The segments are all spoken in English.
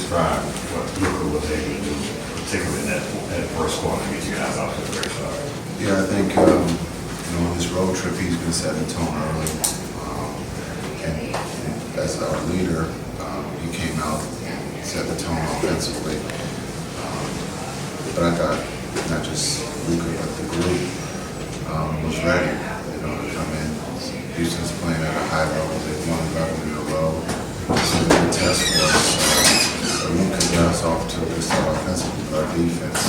describe what Luka was able to do, particularly in that first quarter, to get you guys off to a great start? Yeah, I think on this road trip he's been setting the tone early, and as our leader, he came out and set the tone offensively. But I thought not just Luka but the group was ready, to come in. Houston's playing at a high level. They've won 11 in a row. It's a good test for us. Luka got us off to a good start offensively, but our defense.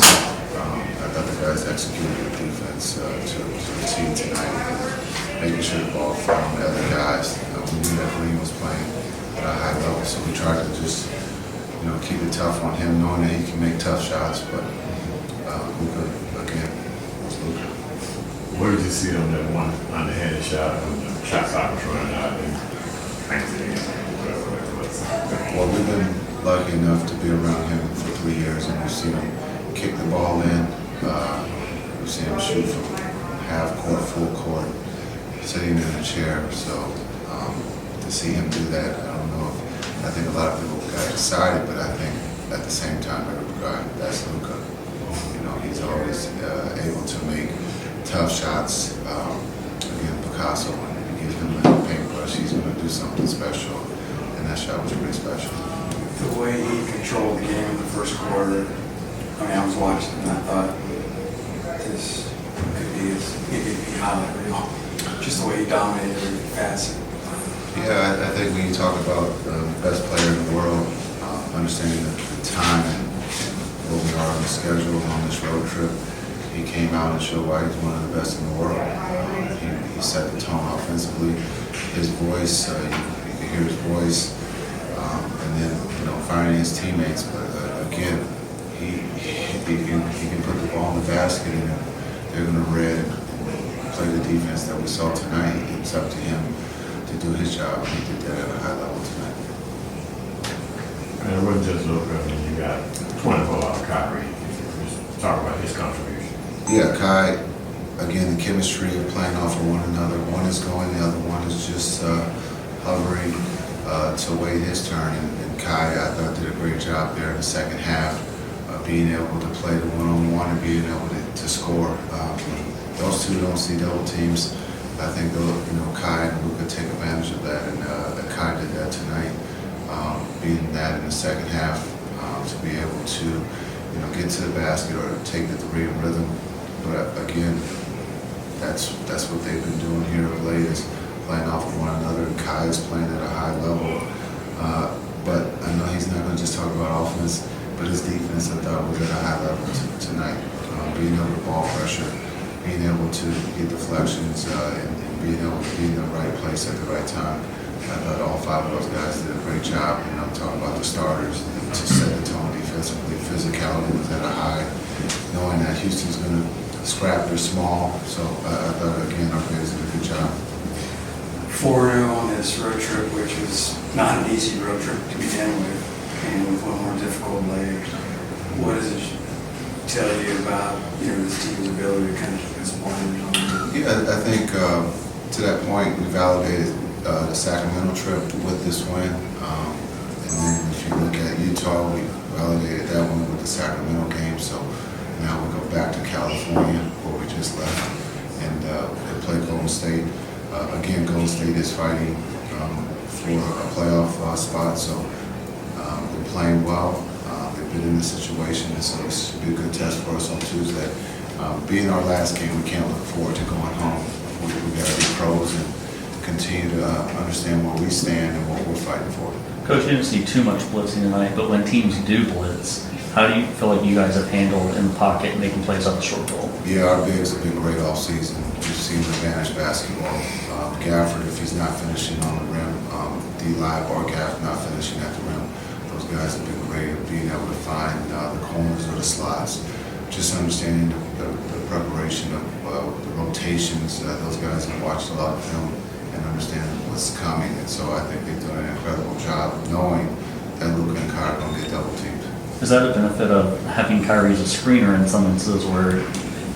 I thought the guys executed the defense to the team tonight, making sure the ball fell on the other guys. We knew that Green was playing at a high level, so we tried to just keep it tough on him, knowing that he can make tough shots. But Luka, again, was Luka. Where did you see on that one underhanded shot when the shot clock was running out and thanks to him, whatever it was? Well, we've been lucky enough to be around him for 3 years, and we've seen him kick the ball in. We've seen him shoot from half court, full court, sitting in a chair. So to see him do that, I don't know. I think a lot of people got excited, but I think at the same time, that's Luka. He's always able to make tough shots. Again, Picasso, when you give him the paintbrush, he's going to do something special, and that shot was pretty special. The way he controlled the game in the first quarter, I was watching and I thought this could be his MVP highlight reel. Just the way he dominated every facet. Yeah, I think when you talk about the best player in the world, understanding the time and where we are on the schedule on this road trip, he came out and showed why he's one of the best in the world. He set the tone offensively. His voice, you can hear his voice, and then finding his teammates. But again, he can put the ball in the basket, and they're going to read and play the defense that we saw tonight. It's up to him to do his job. He did that at a high level tonight. And it wasn't just Luka. I mean, you got 24 out of Kyrie. Just talk about his contribution. Yeah, Kai, again, the chemistry of playing off of one another. One is going, the other one is just hovering to wait his turn. And Kai, I thought, did a great job there in the second half, being able to play the one-on-one and being able to score. Those two don't see double teams. I think Kai and Luka take advantage of that, and Kai did that tonight, being that in the second half to be able to get to the basket or take the three in rhythm. But again, that's what they've been doing here of late, is playing off of one another. And Kai is playing at a high level, but I know he's not going to just talk about offense, but his defense, I thought, was at a high level tonight. Being able to ball pressure, being able to get deflections, and being able to be in the right place at the right time. I thought all 5 of those guys did a great job. And I'm talking about the starters to set the tone defensively. Physicality was at a high, knowing that Houston's going to scrap. They're small, so I thought again our guys did a good job. 4-0 on this road trip, which was not an easy road trip to begin with, and with one more difficult leg. What does it tell you about this team's ability to kind of keep this point? Yeah, I think to that point we validated the Sacramento trip with this win, and then if you look at Utah, we validated that one with the Sacramento game. So now we go back to California, where we just left, and they play Golden State. Again, Golden State is fighting for a playoff spot, so they're playing well. They've been in this situation, and so this should be a good test for us on Tuesday. Being our last game, we can't look forward to going home. We got to be pros and continue to understand where we stand and what we're fighting for. Coach, you didn't see too much blitzing tonight, but when teams do blitz, how do you feel like you guys have handled in the pocket making plays off the short goal? Yeah, our bigs have been great all season. We've seen advantage basketball. Gafford, if he's not finishing on the rim, D-Live or Gaff not finishing at the rim, those guys have been great at being able to find the corners or the slots. Just understanding the preparation of the rotations. Those guys have watched a lot of film and understand what's coming. And so I think they've done an incredible job knowing that Luka and Kyrie are going to get double teamed. Is that a benefit of having Kyrie as a screener in some instances where,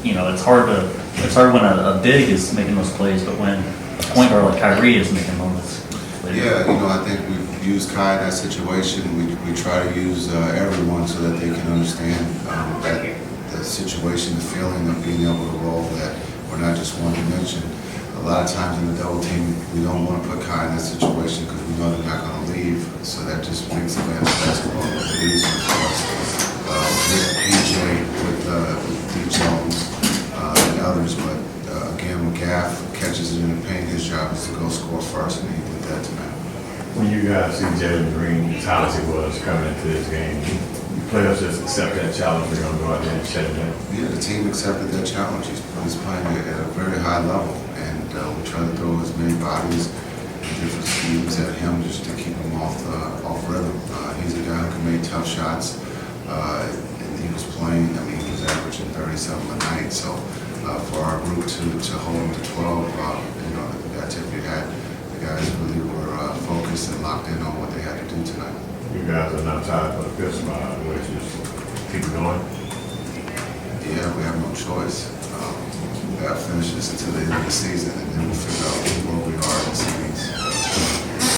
it's hard when a big is making those plays, but when a point guard like Kyrie is making those plays? Yeah, I think we've use Kai in that situation. We try to use everyone so that they can understand that situation, the feeling of being able to roll, that we're not just one dimension. A lot of times in the double team, we don't want to put Kai in that situation because we know they're not going to leave. So that just makes the game of basketball a little bit easier for us. With PJ, with D. Jones, and others, but again, McGaff catches it in the paint. His job is to go score first, and he did that tonight. When you guys see Jalen Green, as hot as he was coming into this game, you players just accept that challenge. They're going to go out there and shut it down. Yeah, the team accepted that challenge. He's playing at a very high level, and we try to throw as many bodies and different schemes at him just to keep him off rhythm. He's a guy who can make tough shots. And he was playing, I mean, he was averaging 37 a night. So for our group to hold him to 12, that tip you had, the guys really were focused and locked in on what they had to do tonight. You guys are not tired for the fifth spot, which is keep it going. Yeah, we have no choice. We got to finish this until the end of the season, and then we'll